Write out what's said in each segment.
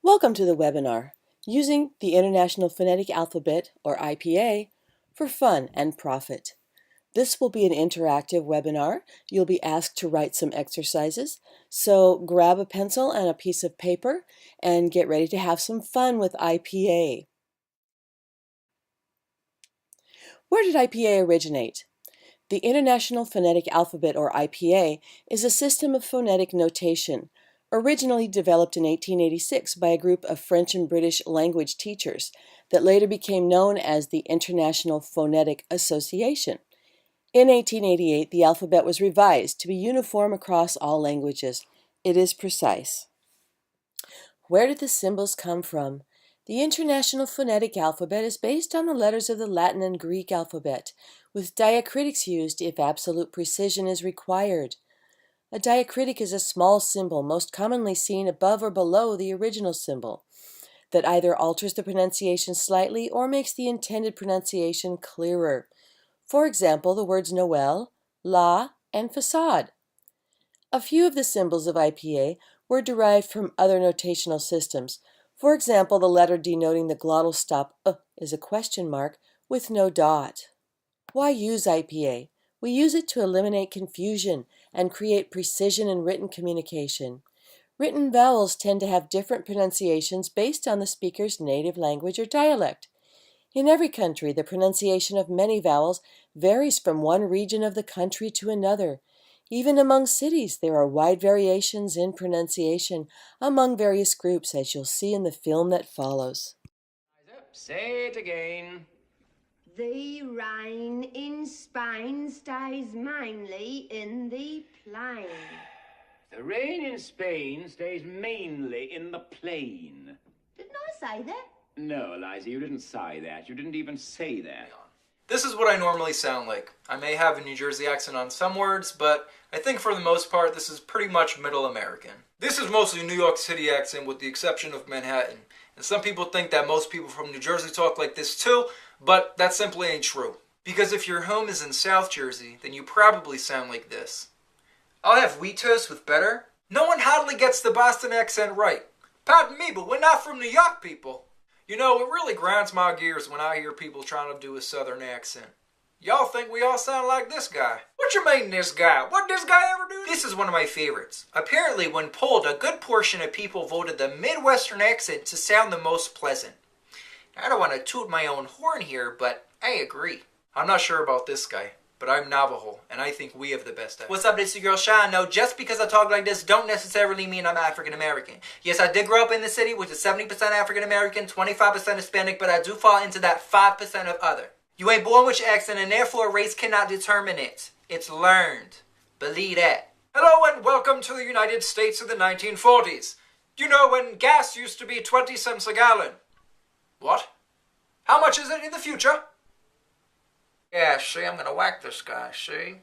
Welcome to the webinar, Using the International Phonetic Alphabet, or IPA, for Fun and Profit. This will be an interactive webinar. You'll be asked to write some exercises, so grab a pencil and a piece of paper and get ready to have some fun with IPA. Where did IPA originate? The International Phonetic Alphabet, or IPA, is a system of phonetic notation, originally developed in 1886 by a group of French and British language teachers that later became known as the International Phonetic Association. In 1888, the alphabet was revised to be uniform across all languages. It is precise. Where did the symbols come from? The International Phonetic Alphabet is based on the letters of the Latin and Greek alphabet, with diacritics used if absolute precision is required. A diacritic is a small symbol most commonly seen above or below the original symbol that either alters the pronunciation slightly or makes the intended pronunciation clearer. For example, the words Noel, la, and facade. A few of the symbols of IPA were derived from other notational systems. For example, the letter denoting the glottal stop is a question mark with no dot. Why use IPA? We use it to eliminate confusion and create precision in written communication. Written vowels tend to have different pronunciations based on the speaker's native language or dialect. In every country, the pronunciation of many vowels varies from one region of the country to another. Even among cities, there are wide variations in pronunciation among various groups, as you'll see in the film that follows. Say it again. The rain in Spain stays mainly in the plain. The rain in Spain stays mainly in the plain. Didn't I say that? No, Eliza, you didn't say that. You didn't even say that. This is what I normally sound like. I may have a New Jersey accent on some words, but I think for the most part this is pretty much Middle American. This is mostly New York City accent with the exception of Manhattan. And some people think that most people from New Jersey talk like this too, but that simply ain't true. Because if your home is in South Jersey, then you probably sound like this. I'll have wheat toast with butter. No one hardly gets the Boston accent right. Pardon me, but we're not from New York, people. You know, it really grinds my gears when I hear people trying to do a southern accent. Y'all think we all sound like this guy. What you mean, this guy? What this guy ever do? This is one of my favorites. Apparently, when polled, a good portion of people voted the Midwestern accent to sound the most pleasant. I don't want to toot my own horn here, but I agree. I'm not sure about this guy, but I'm Navajo, and I think we have the best accent. What's up, it's your girl Sean. No, just because I talk like this don't necessarily mean I'm African American. Yes, I did grow up in the city, which is 70% African American, 25% Hispanic, but I do fall into that 5% of other. You ain't born with your accent, and therefore race cannot determine it. It's learned. Believe that. Hello, and welcome to the United States of the 1940s. You know, when gas used to be 20 cents a gallon. What? How much is it in the future? Yeah, see, I'm gonna whack this guy, see?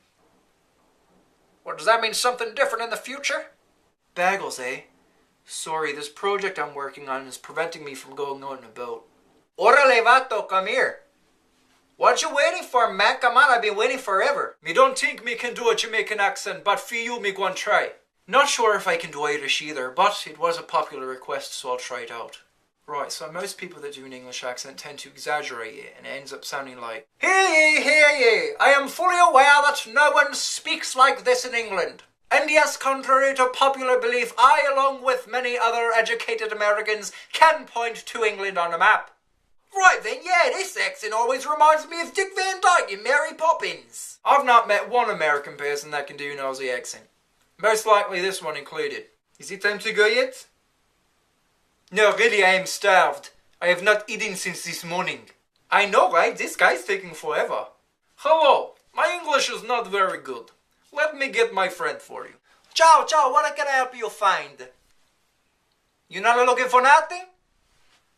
What, does that mean something different in the future? Bagels, eh? Sorry, this project I'm working on is preventing me from going on a boat. Orale, vato, come here. What you waiting for, man? Come on, I've been waiting forever. Me don't think me can do a Jamaican accent, but for you, me go and try. Not sure if I can do Irish either, but it was a popular request, so I'll try it out. Right, so most people that do an English accent tend to exaggerate it, and it ends up sounding like, Hear ye, hear ye! I am fully aware that no one speaks like this in England. And yes, contrary to popular belief, I, along with many other educated Americans, can point to England on a map. Right then, yeah, this accent always reminds me of Dick Van Dyke in Mary Poppins. I've not met one American person that can do an Aussie accent. Most likely this one included. Is it time to go yet? No, really, I am starved. I have not eaten since this morning. I know, right? This guy's taking forever. Hello, my English is not very good. Let me get my friend for you. Ciao, ciao, what can I help you find? You not looking for nothing?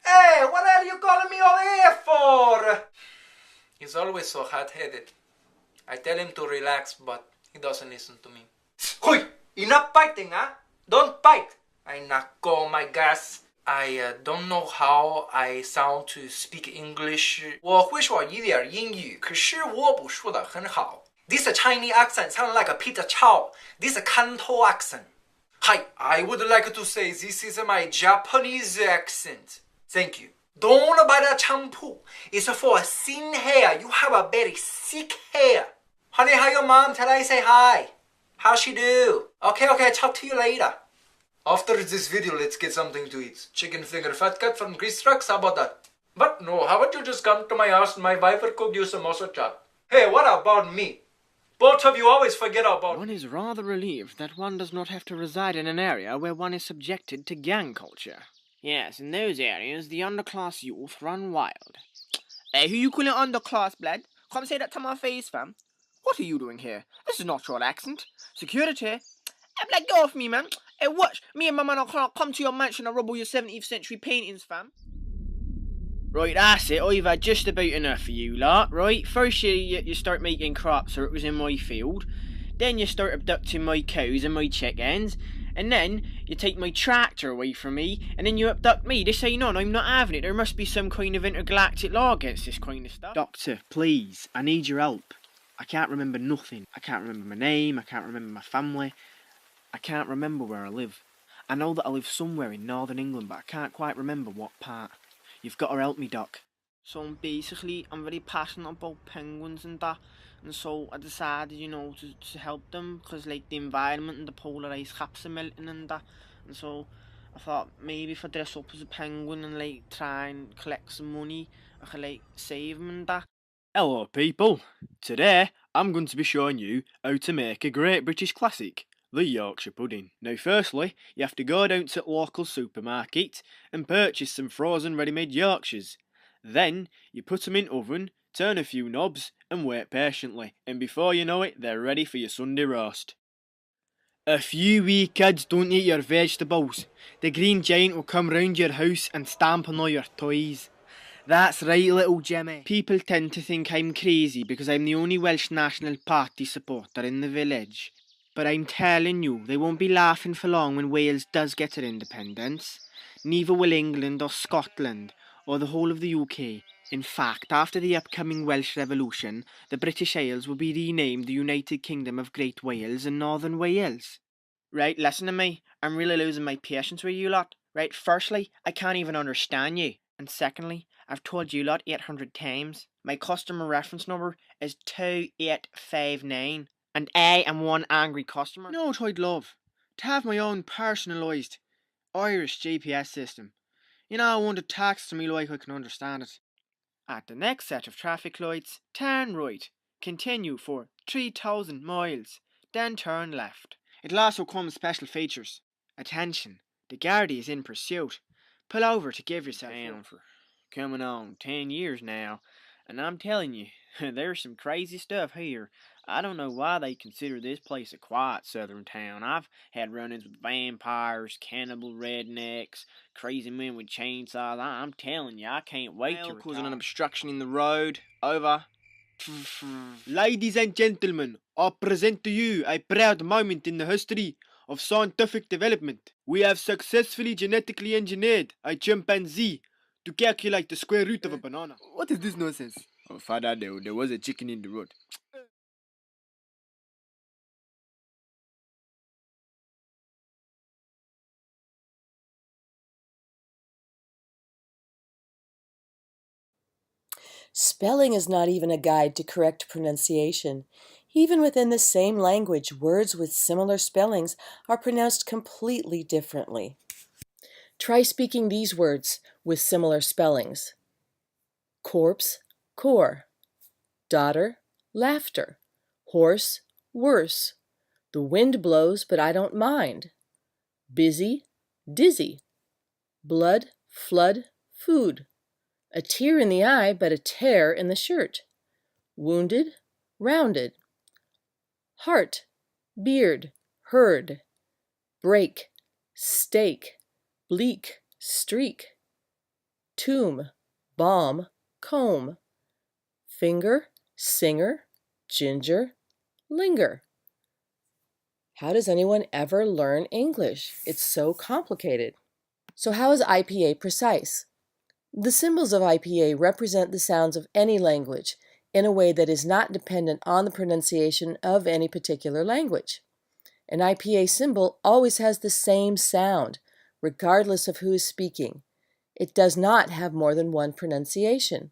Hey, what are you calling me over here for? He's always so hot-headed. I tell him to relax, but he doesn't listen to me. Hoy, enough fighting, huh? Don't fight. I not go my gas. I don't know how I sound to speak English. 我会说一点英语，可是我不说得很好。This Chinese accent sounds like a pizza chow. This Canto accent. Hi, I would like to say this is my Japanese accent. Thank you. Don't buy that shampoo. It's for thin hair. You have a very thick hair. Honey, how your mom? Tell her I say hi. How she do? Okay, talk to you later. After this video, let's get something to eat. Chicken finger fat cut from Grease Trucks, how about that? But no, how about you just come to my house and my wife will cook you some samosa chop? Hey, what about me? Both of you always forget about One is rather relieved that one does not have to reside in an area where one is subjected to gang culture. Yes, in those areas, the underclass youth run wild. Hey, who you calling underclass, blood? Come say that to my face, fam. What are you doing here? This is not your accent. Security. Hey, blood, get off me, man. Hey, watch. Me and my man will come to your mansion and rob all your 17th century paintings, fam. Right, that's it. I've had just about enough of you lot, right? First you start making crop circles in my field. Then you start abducting my cows and my chickens. And then you take my tractor away from me. And then you abduct me. This ain't on. I'm not having it. There must be some kind of intergalactic law against this kind of stuff. Doctor, please. I need your help. I can't remember nothing. I can't remember my name. I can't remember my family. I can't remember where I live. I know that I live somewhere in northern England, but I can't quite remember what part. You've got to help me, Doc. So I'm very passionate about penguins and that, and so I decided, to help them, because the environment and the polar ice caps are melting and that, and so I thought maybe if I dress up as a penguin and try and collect some money, I could save them and that. Hello people, today I'm going to be showing you how to make a great British classic, the Yorkshire pudding. Now firstly, you have to go down to the local supermarket and purchase some frozen ready-made Yorkshires. Then you put them in oven, turn a few knobs and wait patiently, and before you know it, they're ready for your Sunday roast. A few wee kids don't eat your vegetables. The green giant will come round your house and stamp on all your toys. That's right, little Jimmy. People tend to think I'm crazy because I'm the only Welsh National Party supporter in the village. But I'm telling you, they won't be laughing for long when Wales does get their independence. Neither will England or Scotland or the whole of the UK. In fact, after the upcoming Welsh Revolution, the British Isles will be renamed the United Kingdom of Great Wales and Northern Wales. Right, listen to me. I'm really losing my patience with you lot. Right, firstly, I can't even understand you. And secondly, I've told you lot 800 times. My customer reference number is 2859. And I am one angry customer. You know what I'd love? To have my own personalised Irish GPS system. One that talks to me like I can understand it. At the next set of traffic lights, turn right. Continue for 3,000 miles. Then turn left. It'll also come with special features. Attention, the Gardaí is in pursuit. Pull over to give yourself down for coming on 10 years now. And I'm telling you, there's some crazy stuff here. I don't know why they consider this place a quiet southern town. I've had run-ins with vampires, cannibal rednecks, crazy men with chainsaws. I'm telling you, I can't wait to causing an obstruction in the road. Over. Ladies and gentlemen, I present to you a proud moment in the history of scientific development. We have successfully genetically engineered a chimpanzee to calculate the square root of a banana. What is this nonsense? Oh, Father, there was a chicken in the road. Spelling is not even a guide to correct pronunciation. Even within the same language, words with similar spellings are pronounced completely differently. Try speaking these words with similar spellings. Corpse, core. Daughter, laughter. Horse, worse. The wind blows, but I don't mind. Busy, dizzy. Blood, flood, food. A tear in the eye, but a tear in the shirt. Wounded, rounded. Heart, beard, herd. Break, stake, bleak, streak. Tomb, bomb, comb. Finger, singer, ginger, linger. How does anyone ever learn English? It's so complicated. So how is IPA precise? The symbols of IPA represent the sounds of any language in a way that is not dependent on the pronunciation of any particular language. An IPA symbol always has the same sound, regardless of who is speaking. It does not have more than one pronunciation.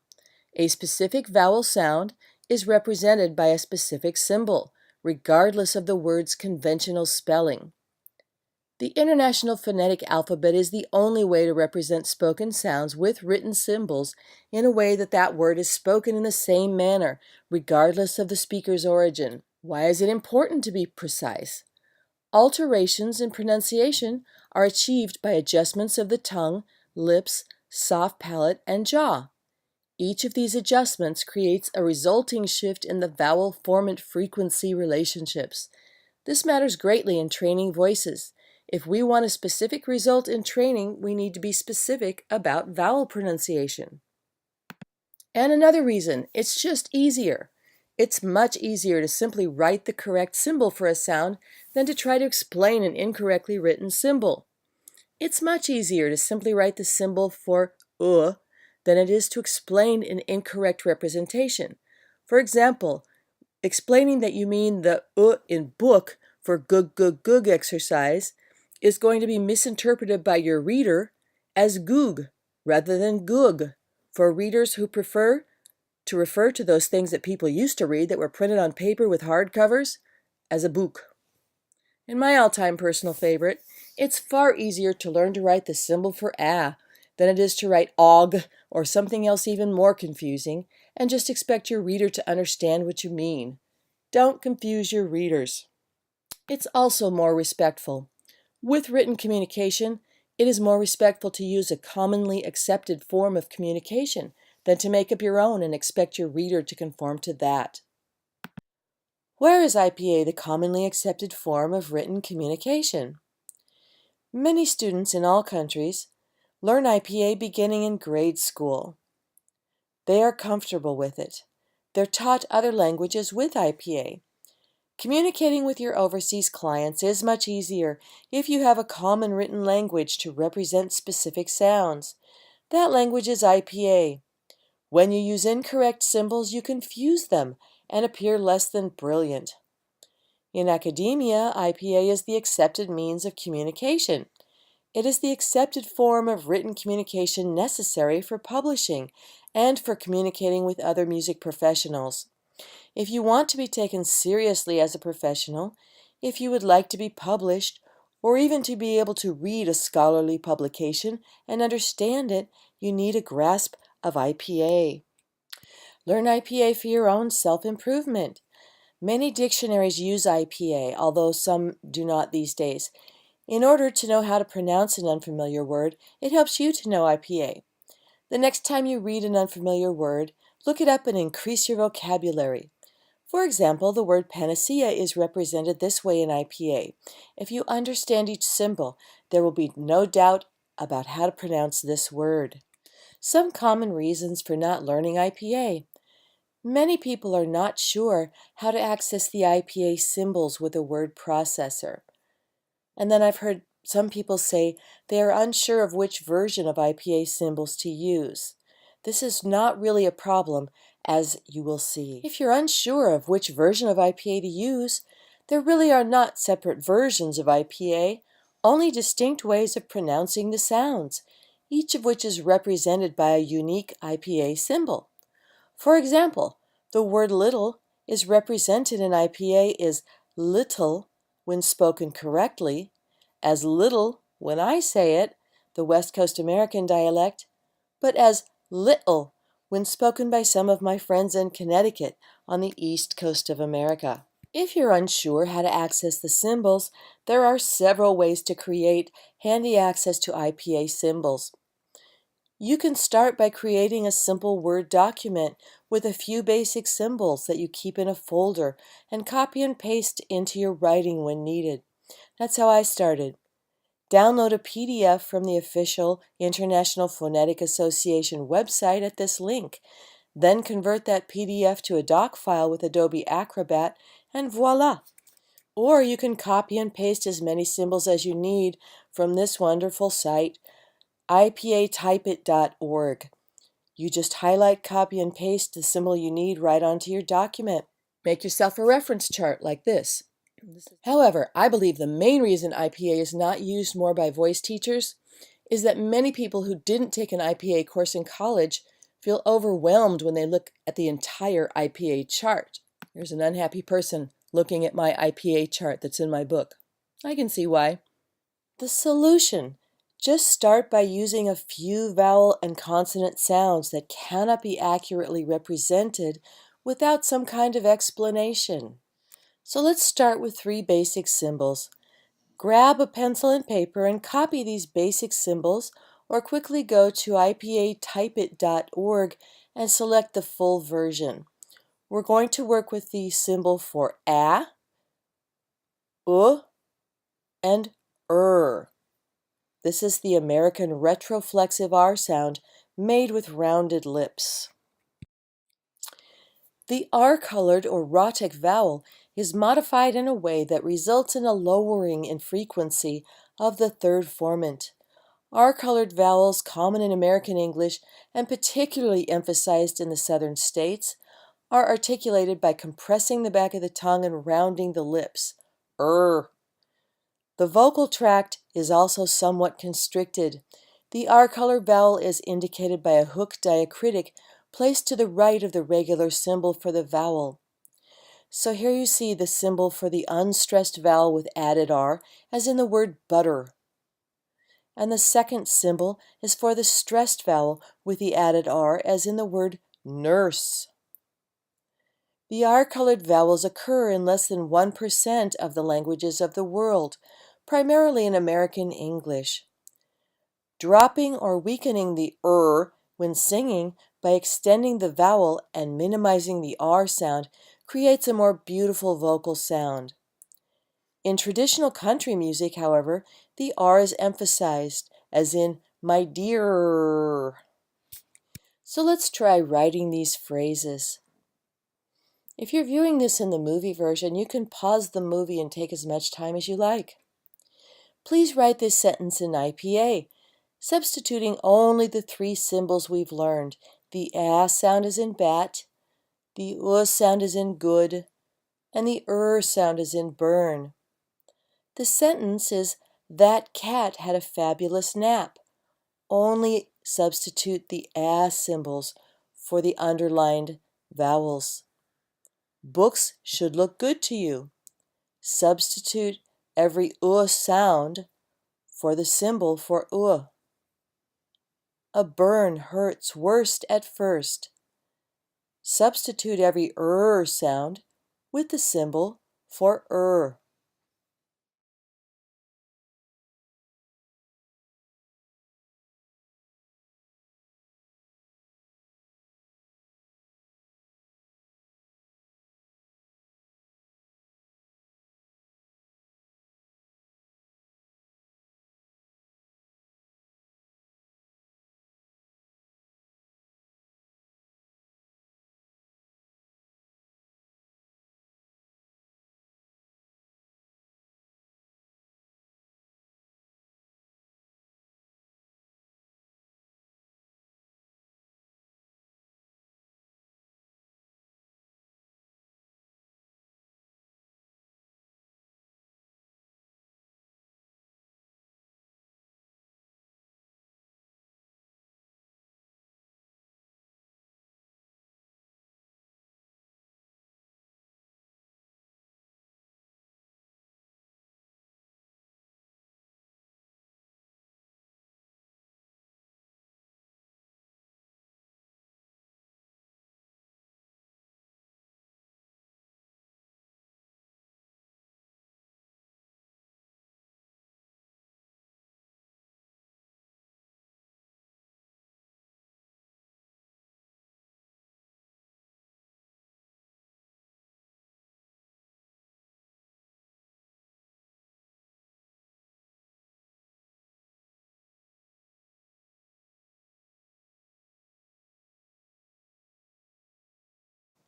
A specific vowel sound is represented by a specific symbol, regardless of the word's conventional spelling. The International Phonetic Alphabet is the only way to represent spoken sounds with written symbols in a way that that word is spoken in the same manner, regardless of the speaker's origin. Why is it important to be precise? Alterations in pronunciation are achieved by adjustments of the tongue, lips, soft palate, and jaw. Each of these adjustments creates a resulting shift in the vowel-formant frequency relationships. This matters greatly in training voices. If we want a specific result in training, we need to be specific about vowel pronunciation. And another reason, it's just easier. It's much easier to simply write the correct symbol for a sound than to try to explain an incorrectly written symbol. It's much easier to simply write the symbol for than it is to explain an incorrect representation. For example, explaining that you mean the in book for gug exercise is going to be misinterpreted by your reader as goog rather than goog. For readers who prefer to refer to those things that people used to read that were printed on paper with hard covers as a book. And my all-time personal favorite, it's far easier to learn to write the symbol for a than it is to write og or something else even more confusing and just expect your reader to understand what you mean. Don't confuse your readers. It's also more respectful. With written communication, it is more respectful to use a commonly accepted form of communication than to make up your own and expect your reader to conform to that. Where is IPA the commonly accepted form of written communication? Many students in all countries learn IPA beginning in grade school. They are comfortable with it. They're taught other languages with IPA. Communicating with your overseas clients is much easier if you have a common written language to represent specific sounds. That language is IPA. When you use incorrect symbols, you confuse them and appear less than brilliant. In academia, IPA is the accepted means of communication. It is the accepted form of written communication necessary for publishing and for communicating with other music professionals. If you want to be taken seriously as a professional, if you would like to be published, or even to be able to read a scholarly publication and understand it, you need a grasp of IPA. Learn IPA for your own self-improvement. Many dictionaries use IPA, although some do not these days. In order to know how to pronounce an unfamiliar word, it helps you to know IPA. The next time you read an unfamiliar word, look it up and increase your vocabulary. For example, the word panacea is represented this way in IPA. If you understand each symbol, there will be no doubt about how to pronounce this word. Some common reasons for not learning IPA. Many people are not sure how to access the IPA symbols with a word processor. And then I've heard some people say they are unsure of which version of IPA symbols to use. This is not really a problem, as you will see. If you're unsure of which version of IPA to use, there really are not separate versions of IPA, only distinct ways of pronouncing the sounds, each of which is represented by a unique IPA symbol. For example, the word little is represented in IPA as little when spoken correctly, as little when I say it, the West Coast American dialect, but as little when spoken by some of my friends in Connecticut on the East Coast of America. If you're unsure how to access the symbols, there are several ways to create handy access to IPA symbols. You can start by creating a simple Word document with a few basic symbols that you keep in a folder and copy and paste into your writing when needed. That's how I started. Download a PDF from the official International Phonetic Association website at this link. Then convert that PDF to a doc file with Adobe Acrobat, and voila! Or you can copy and paste as many symbols as you need from this wonderful site, IPAtypeIt.org. You just highlight, copy, and paste the symbol you need right onto your document. Make yourself a reference chart like this. However, I believe the main reason IPA is not used more by voice teachers is that many people who didn't take an IPA course in college feel overwhelmed when they look at the entire IPA chart. Here's an unhappy person looking at my IPA chart that's in my book. I can see why. The solution: just start by using a few vowel and consonant sounds that cannot be accurately represented without some kind of explanation. So let's start with 3 basic symbols. Grab a pencil and paper and copy these basic symbols, or quickly go to ipatypeit.org and select the full version. We're going to work with the symbol for a, and This is the American retroflexive R sound made with rounded lips. The R-colored or rhotic vowel is modified in a way that results in a lowering in frequency of the third formant. R-colored vowels, common in American English and particularly emphasized in the southern states, are articulated by compressing the back of the tongue and rounding the lips. The vocal tract is also somewhat constricted. The R-colored vowel is indicated by a hook diacritic placed to the right of the regular symbol for the vowel. So here you see the symbol for the unstressed vowel with added R, as in the word butter. And the second symbol is for the stressed vowel with the added R, as in the word nurse. The R-colored vowels occur in less than 1% of the languages of the world, primarily in American English. Dropping or weakening the when singing by extending the vowel and minimizing the R sound creates a more beautiful vocal sound. In traditional country music, however, the R is emphasized, as in my dear. So let's try writing these phrases. If you're viewing this in the movie version, you can pause the movie and take as much time as you like. Please write this sentence in IPA, substituting only the 3 symbols we've learned. The A sound is in bat, the U sound is in good, and the sound is in burn. The sentence is, that cat had a fabulous nap. Only substitute the A symbols for the underlined vowels. Books should look good to you. Substitute every sound for the symbol for A burn hurts worst at first. Substitute every sound with the symbol for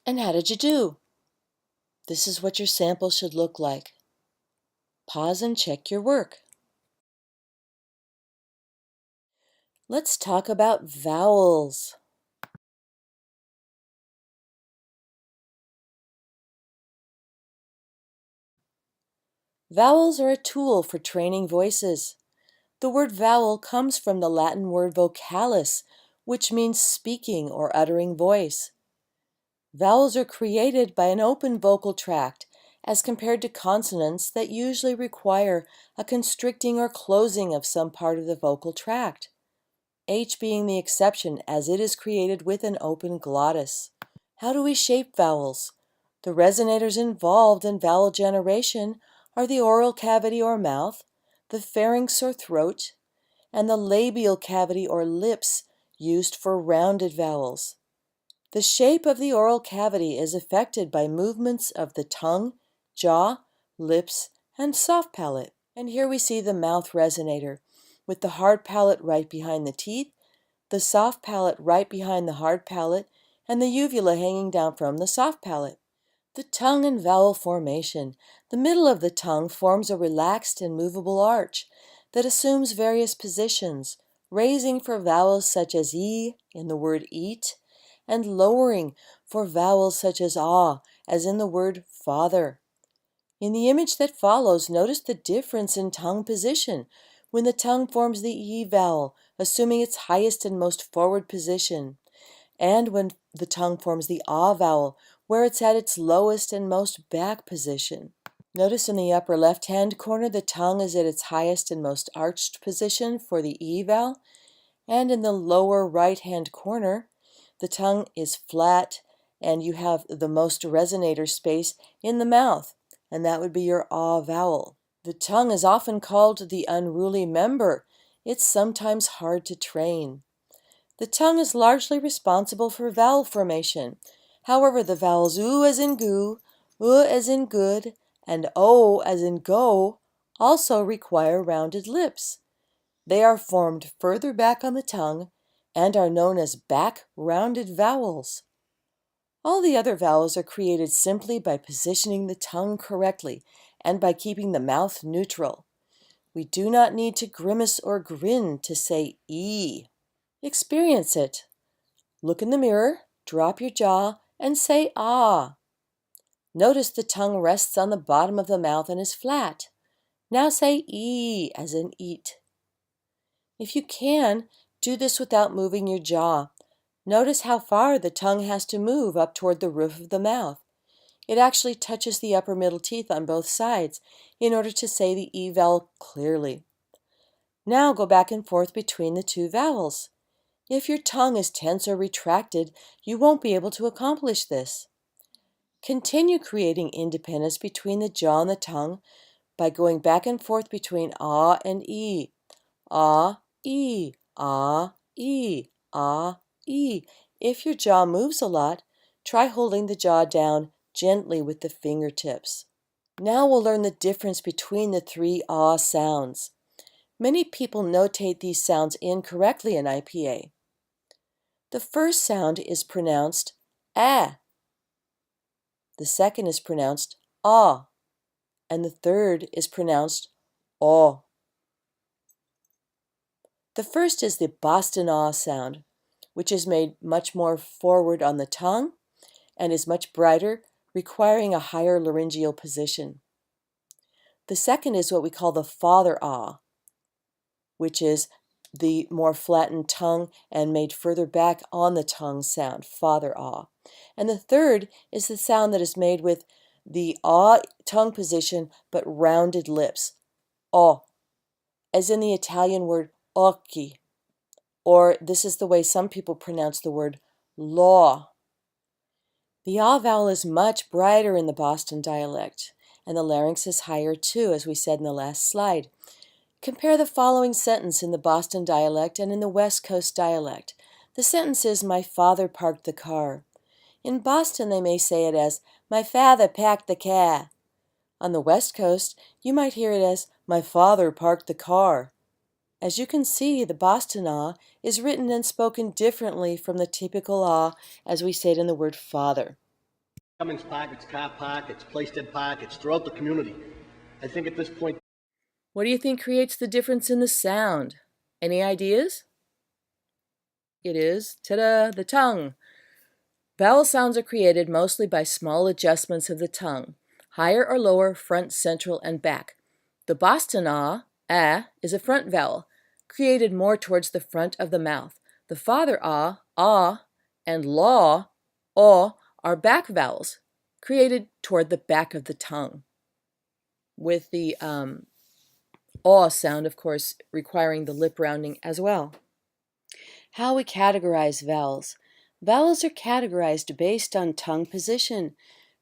And how did you do? This is what your sample should look like. Pause and check your work. Let's talk about vowels. Vowels are a tool for training voices. The word vowel comes from the Latin word vocalis, which means speaking or uttering voice. Vowels are created by an open vocal tract as compared to consonants that usually require a constricting or closing of some part of the vocal tract, H being the exception as it is created with an open glottis. How do we shape vowels? The resonators involved in vowel generation are the oral cavity or mouth, the pharynx or throat, and the labial cavity or lips used for rounded vowels. The shape of the oral cavity is affected by movements of the tongue, jaw, lips, and soft palate. And here we see the mouth resonator, with the hard palate right behind the teeth, the soft palate right behind the hard palate, and the uvula hanging down from the soft palate. The tongue and vowel formation. The middle of the tongue forms a relaxed and movable arch that assumes various positions, raising for vowels such as e in the word eat, and lowering for vowels such as ah, as in the word father. In the image that follows, notice the difference in tongue position when the tongue forms the e vowel, assuming its highest and most forward position, and when the tongue forms the ah vowel, where it's at its lowest and most back position. Notice in the upper left-hand corner, the tongue is at its highest and most arched position for the e vowel, and in the lower right-hand corner, the tongue is flat and you have the most resonator space in the mouth, and that would be your ah vowel. The tongue is often called the unruly member. It's sometimes hard to train. The tongue is largely responsible for vowel formation. However, the vowels oo as in goo, as in good, and o as in go also require rounded lips. They are formed further back on the tongue and are known as back rounded vowels. All the other vowels are created simply by positioning the tongue correctly and by keeping the mouth neutral. We do not need to grimace or grin to say E. Experience it. Look in the mirror, drop your jaw, and say ah. Notice the tongue rests on the bottom of the mouth and is flat. Now say E as in eat. If you can, do this without moving your jaw. Notice how far the tongue has to move up toward the roof of the mouth. It actually touches the upper middle teeth on both sides in order to say the E vowel clearly. Now go back and forth between the two vowels. If your tongue is tense or retracted, you won't be able to accomplish this. Continue creating independence between the jaw and the tongue by going back and forth between ah and e. Ah, e, ah, e, ah, e. If your jaw moves a lot, try holding the jaw down gently with the fingertips. Now we'll learn the difference between the three ah sounds. Many people notate these sounds incorrectly in IPA. The first sound is pronounced ah. The second is pronounced ah. And the third is pronounced aw. The first is the Boston ah sound, which is made much more forward on the tongue and is much brighter, requiring a higher laryngeal position. The second is what we call the father ah, which is the more flattened tongue and made further back on the tongue sound, father ah. And the third is the sound that is made with the ah tongue position but rounded lips, oh, as in the Italian word occhi, or this is the way some people pronounce the word law. The ah vowel is much brighter in the Boston dialect, and the larynx is higher too, as we said in the last slide. Compare the following sentence in the Boston dialect and in the West Coast dialect. The sentence is, my father parked the car. In Boston, they may say it as, my father packed the car. On the West Coast, you might hear it as, my father parked the car. As you can see, the Boston ah is written and spoken differently from the typical ah as we say it in the word father. Cummings Park, it's car park, it's Plaisted Park, it's throughout the community. I think at this point... What do you think creates the difference in the sound? Any ideas? It is, ta-da, the tongue. Vowel sounds are created mostly by small adjustments of the tongue, higher or lower, front, central, and back. The Boston ah, is a front vowel, created more towards the front of the mouth. The father ah, and law, aw, are back vowels, created toward the back of the tongue, with the aw sound, of course, requiring the lip rounding as well. How we categorize vowels. Vowels are categorized based on tongue position.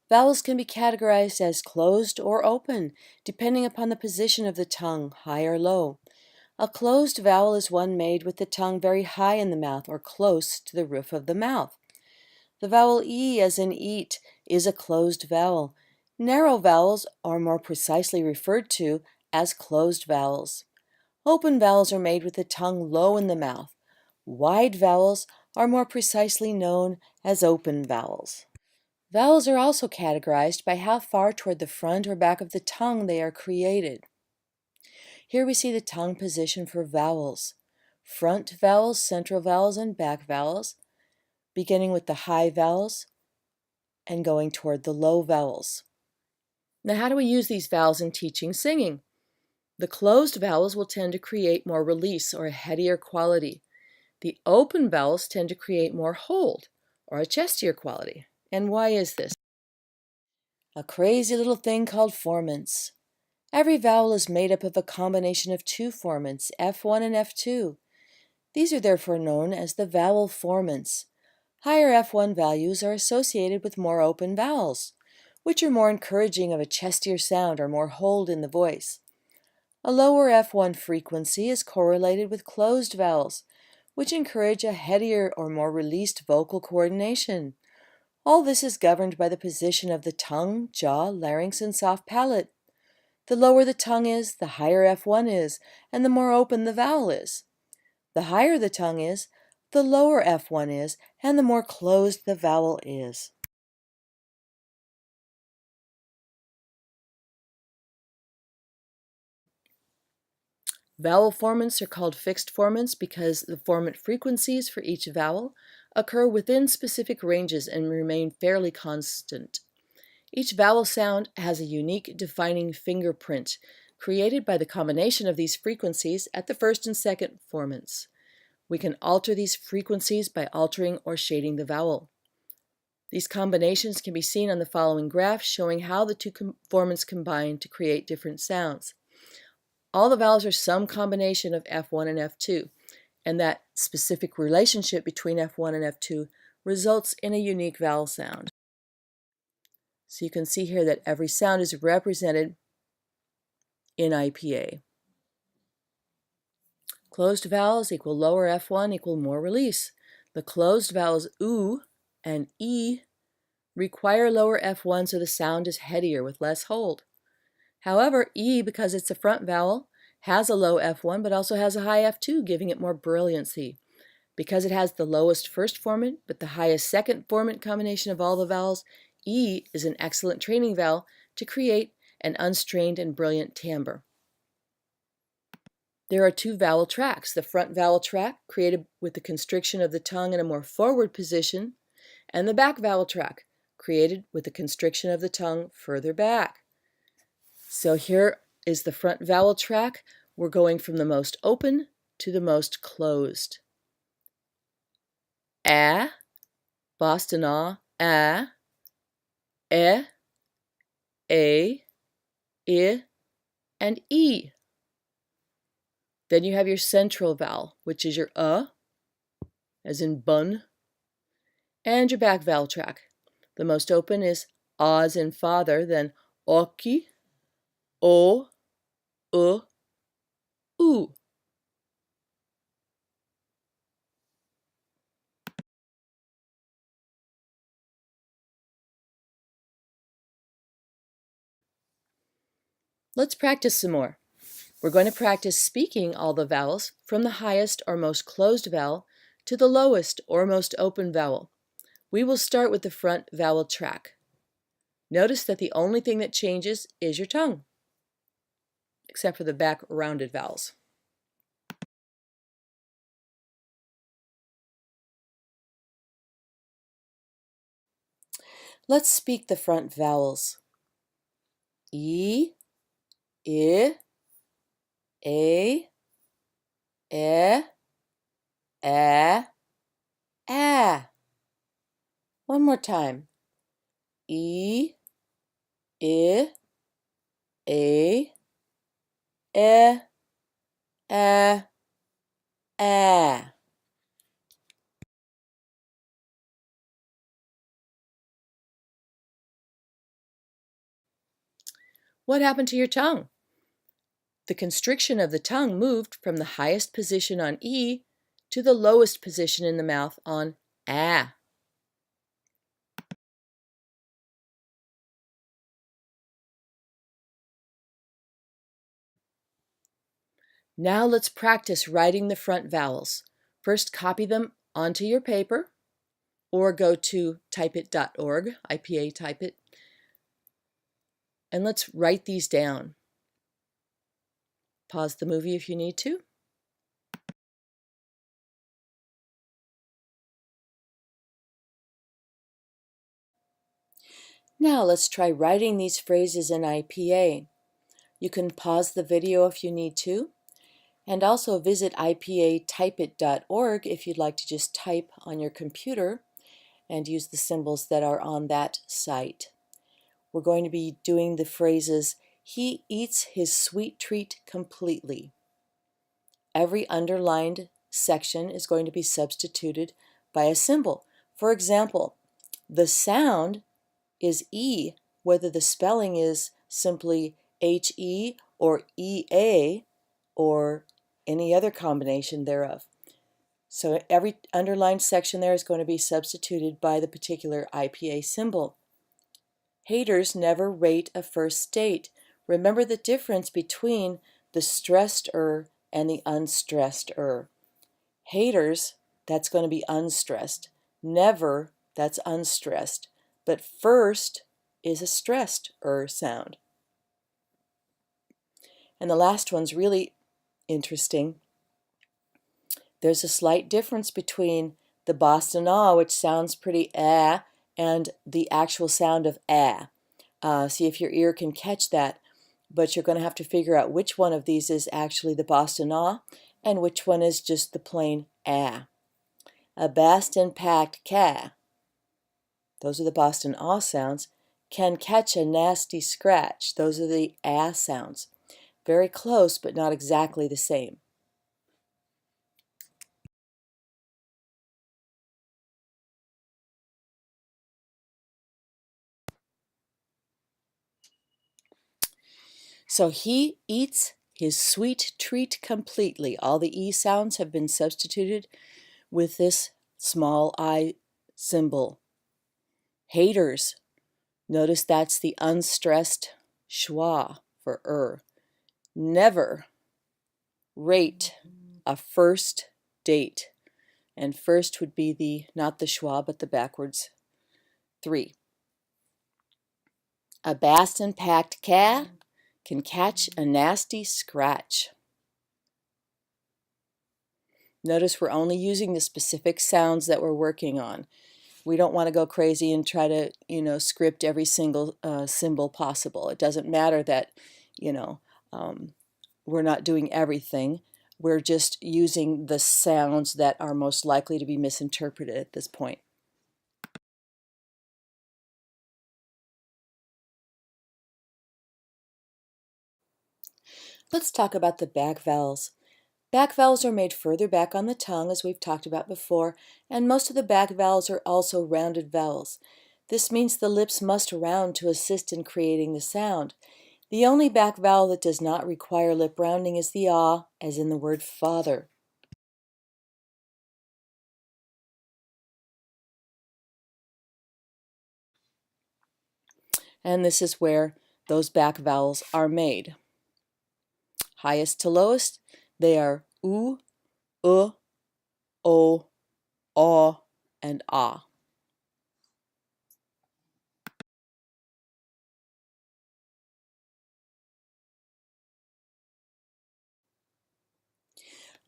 Vowels can be categorized as closed or open, depending upon the position of the tongue, high or low. A closed vowel is one made with the tongue very high in the mouth or close to the roof of the mouth. The vowel E, as in eat, is a closed vowel. Narrow vowels are more precisely referred to as closed vowels. Open vowels are made with the tongue low in the mouth. Wide vowels are more precisely known as open vowels. Vowels are also categorized by how far toward the front or back of the tongue they are created. Here we see the tongue position for vowels. Front vowels, central vowels, and back vowels, beginning with the high vowels and going toward the low vowels. Now, how do we use these vowels in teaching singing? The closed vowels will tend to create more release or a headier quality. The open vowels tend to create more hold or a chestier quality. And why is this? A crazy little thing called formants. Every vowel is made up of a combination of two formants, F1 and F2. These are therefore known as the vowel formants. Higher F1 values are associated with more open vowels, which are more encouraging of a chestier sound or more hold in the voice. A lower F1 frequency is correlated with closed vowels, which encourage a headier or more released vocal coordination. All this is governed by the position of the tongue, jaw, larynx, and soft palate. The lower the tongue is, the higher F1 is, and the more open the vowel is. The higher the tongue is, the lower F1 is, and the more closed the vowel is. Vowel formants are called fixed formants because the formant frequencies for each vowel occur within specific ranges and remain fairly constant. Each vowel sound has a unique defining fingerprint created by the combination of these frequencies at the first and second formants. We can alter these frequencies by altering or shading the vowel. These combinations can be seen on the following graph showing how the two formants combine to create different sounds. All the vowels are some combination of F1 and F2, and that specific relationship between F1 and F2 results in a unique vowel sound. So you can see here that every sound is represented in IPA. Closed vowels equal lower F1 equal more release. The closed vowels oo and e require lower F1 so the sound is headier with less hold. However, E, because it's a front vowel, has a low F1 but also has a high F2, giving it more brilliancy. Because it has the lowest first formant but the highest second formant combination of all the vowels, E is an excellent training vowel to create an unstrained and brilliant timbre. There are two vowel tracks, the front vowel track, created with the constriction of the tongue in a more forward position, and the back vowel track, created with the constriction of the tongue further back. So here is the front vowel track. We're going from the most open to the most closed. A, Boston A, E, I, and E. Then you have your central vowel, which is your as in bun, and your back vowel track. The most open is A as in father, then oki, o, u. Let's practice some more. We're going to practice speaking all the vowels from the highest or most closed vowel to the lowest or most open vowel. We will start with the front vowel track. Notice that the only thing that changes is your tongue, except for the back rounded vowels. Let's speak the front vowels. E, I, A, E, A, A. One more time. E, I, A, E, A, A. What happened to your tongue? The constriction of the tongue moved from the highest position on E to the lowest position in the mouth on A. Now let's practice writing the front vowels. First, copy them onto your paper or go to typeit.org, IPA type it, and let's write these down. Pause the movie if you need to. Now let's try writing these phrases in IPA. You can pause the video if you need to, and also visit IPAtypeit.org if you'd like to just type on your computer and use the symbols that are on that site. We're going to be doing the phrases, he eats his sweet treat completely. Every underlined section is going to be substituted by a symbol. For example, the sound is E, whether the spelling is simply H-E or E-A or any other combination thereof. So every underlined section there is going to be substituted by the particular IPA symbol. Haters never rate a first date. Remember the difference between the stressed and the unstressed Haters, that's going to be unstressed. Never, that's unstressed. But first is a stressed sound. And the last one's really interesting. There's a slight difference between the Boston ah, which sounds pretty and the actual sound of see if your ear can catch that, but you're going to have to figure out which one of these is actually the Boston ah and which one is just the plain A Boston packed cat, those are the Boston ah sounds, can catch a nasty scratch, those are the sounds. Very close, but not exactly the same. So he eats his sweet treat completely. All the E sounds have been substituted with this small I symbol. Haters. Notice that's the unstressed schwa for Never rate a first date. And first would be the, not the schwa, but the backwards 3. A Boston packed cat can catch a nasty scratch. Notice we're only using the specific sounds that we're working on. We don't want to go crazy and try to, script every single symbol possible. It doesn't matter that, we're not doing everything. We're just using the sounds that are most likely to be misinterpreted at this point. Let's talk about the back vowels. Back vowels are made further back on the tongue, as we've talked about before, and most of the back vowels are also rounded vowels. This means the lips must round to assist in creating the sound. The only back vowel that does not require lip rounding is the ah, as in the word father. And this is where those back vowels are made. Highest to lowest, they are oo, o, aw, and ah.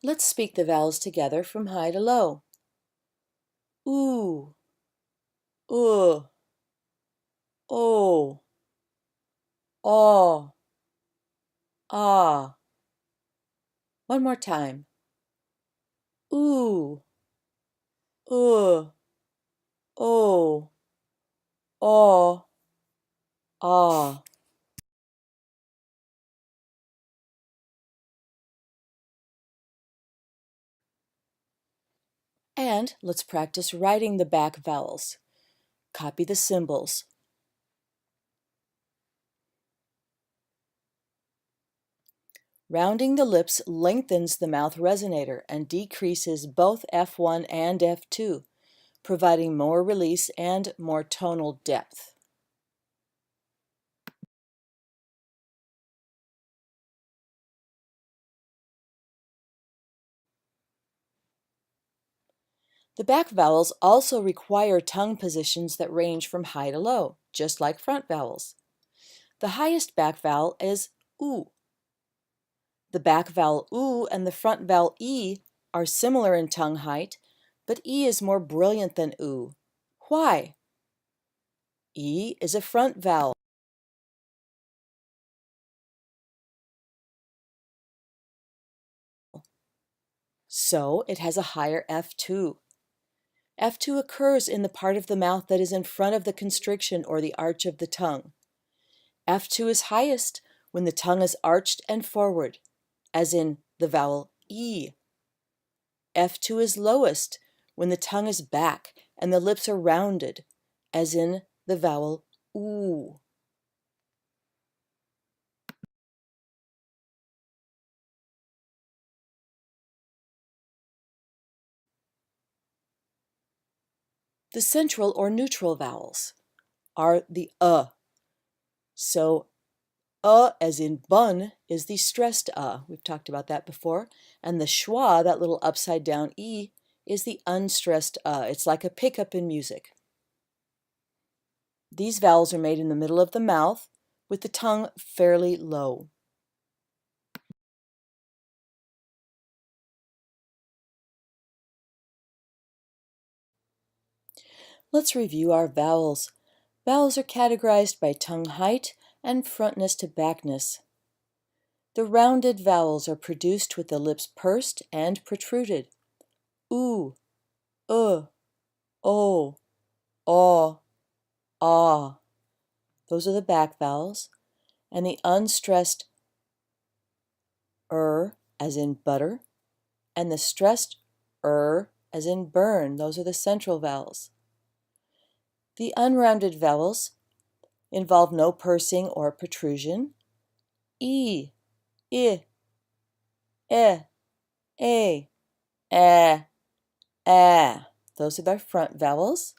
Let's speak the vowels together from high to low. Oo, o, aw, ah, One more time. Ooh, oh, oh, ah. And let's practice writing the back vowels. Copy the symbols. Rounding the lips lengthens the mouth resonator and decreases both F1 and F2, providing more release and more tonal depth. The back vowels also require tongue positions that range from high to low, just like front vowels. The highest back vowel is oo. The back vowel oo and the front vowel e are similar in tongue height, but e is more brilliant than oo. Why? E is a front vowel. So it has a higher F2. F2 occurs in the part of the mouth that is in front of the constriction or the arch of the tongue. F2 is highest when the tongue is arched and forward, as in the vowel E. F2 is lowest when the tongue is back and the lips are rounded, as in the vowel oo. The central or neutral vowels are the So as in bun is the stressed We've talked about that before. And the schwa, that little upside down E, is the unstressed It's like a pickup in music. These vowels are made in the middle of the mouth with the tongue fairly low. Let's review our vowels. Vowels are categorized by tongue height and frontness to backness. The rounded vowels are produced with the lips pursed and protruded. Oo, o, aw, ah. Those are the back vowels. And the unstressed as in butter, and the stressed as in burn. Those are the central vowels. The unrounded vowels involve no pursing or protrusion. E, I, a, those are their front vowels.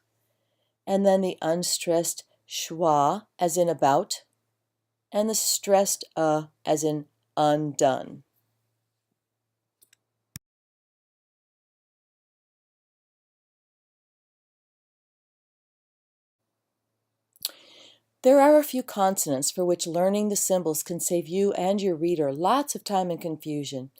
And then the unstressed schwa, as in about, and the stressed as in undone. There are a few consonants for which learning the symbols can save you and your reader lots of time and confusion.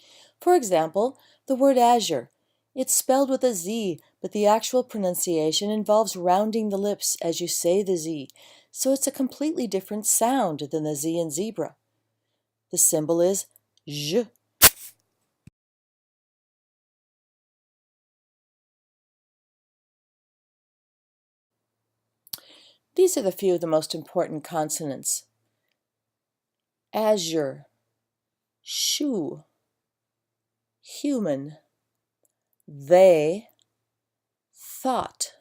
For example, the word azure. It's spelled with a Z, but the actual pronunciation involves rounding the lips as you say the Z, so it's a completely different sound than the Z in zebra. The symbol is zh. These are the few of the most important consonants. Azure, shoe, human, they, thought,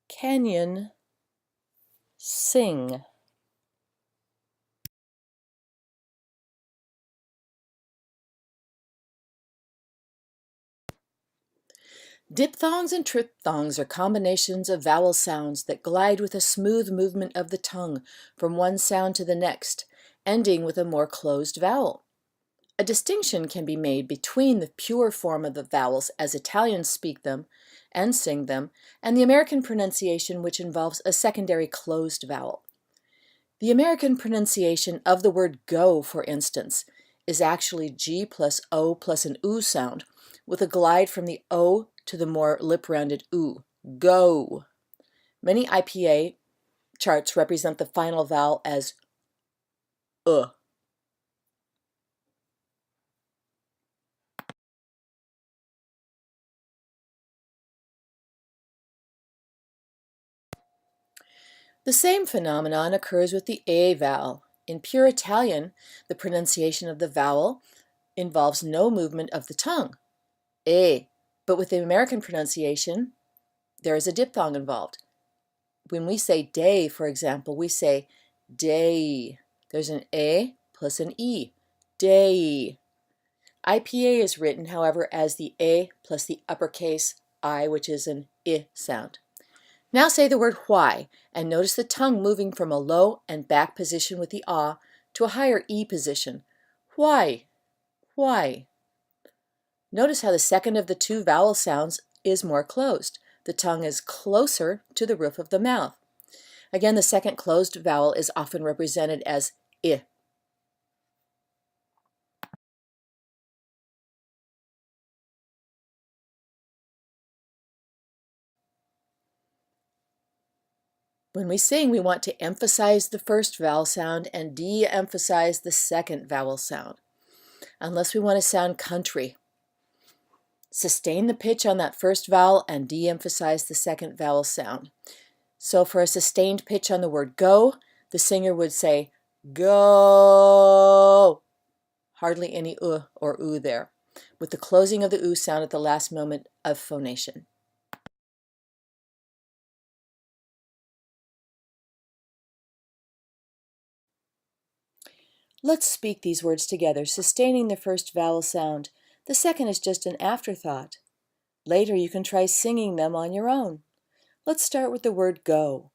canyon, sing. Diphthongs and triphthongs are combinations of vowel sounds that glide with a smooth movement of the tongue from one sound to the next, ending with a more closed vowel. A distinction can be made between the pure form of the vowels as Italians speak them and sing them, and the American pronunciation, which involves a secondary closed vowel. The American pronunciation of the word go, for instance, is actually G plus O plus an oo sound, with a glide from the O to the more lip-rounded oo. Go. Many IPA charts represent the final vowel as The same phenomenon occurs with the A vowel. In pure Italian, the pronunciation of the vowel involves no movement of the tongue, A. But with the American pronunciation, there is a diphthong involved. When we say day, for example, we say day. There's an A plus an E, day. IPA is written, however, as the A plus the uppercase I, which is an I sound. Now say the word why, and notice the tongue moving from a low and back position with the ah to a higher E position. Why? Why? Notice how the second of the two vowel sounds is more closed. The tongue is closer to the roof of the mouth. Again, the second closed vowel is often represented as I. When we sing, we want to emphasize the first vowel sound and de-emphasize the second vowel sound, unless we want to sound country. Sustain the pitch on that first vowel and de-emphasize the second vowel sound. So for a sustained pitch on the word go, the singer would say go. Hardly any or oo there, with the closing of the oo sound at the last moment of phonation. Let's speak these words together, sustaining the first vowel sound. The second is just an afterthought. Later you can try singing them on your own. Let's start with the word go.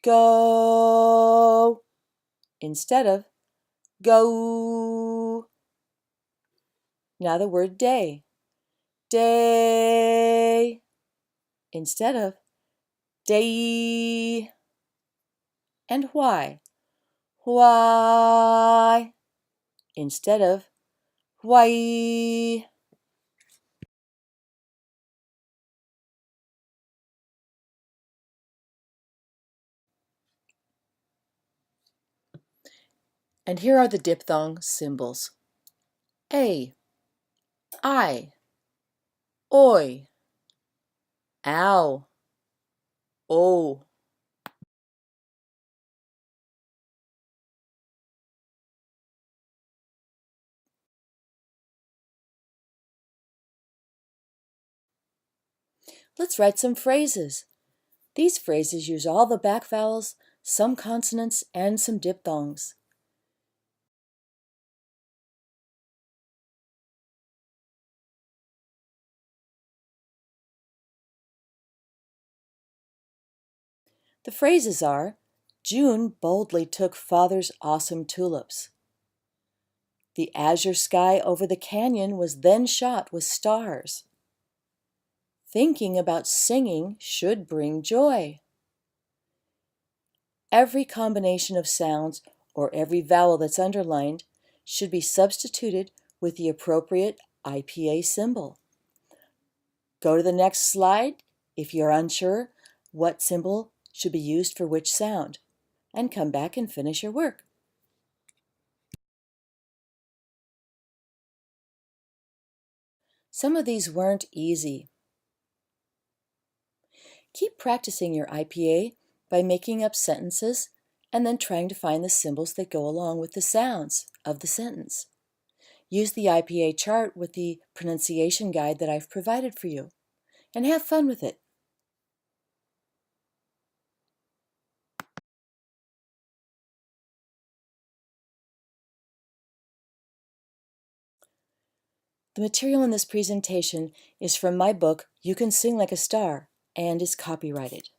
Go instead of go. Now the word day. Day instead of day. And why. Why instead of why. And here are the diphthong symbols. A, I, oi, ow, o. Let's write some phrases. These phrases use all the back vowels, some consonants, and some diphthongs. The phrases are, June boldly took father's awesome tulips. The azure sky over the canyon was then shot with stars. Thinking about singing should bring joy. Every combination of sounds or every vowel that's underlined should be substituted with the appropriate IPA symbol. Go to the next slide if you're unsure what symbol should be used for which sound, and come back and finish your work. Some of these weren't easy. Keep practicing your IPA by making up sentences and then trying to find the symbols that go along with the sounds of the sentence. Use the IPA chart with the pronunciation guide that I've provided for you, and have fun with it. The material in this presentation is from my book, You Can Sing Like a Star, and is copyrighted.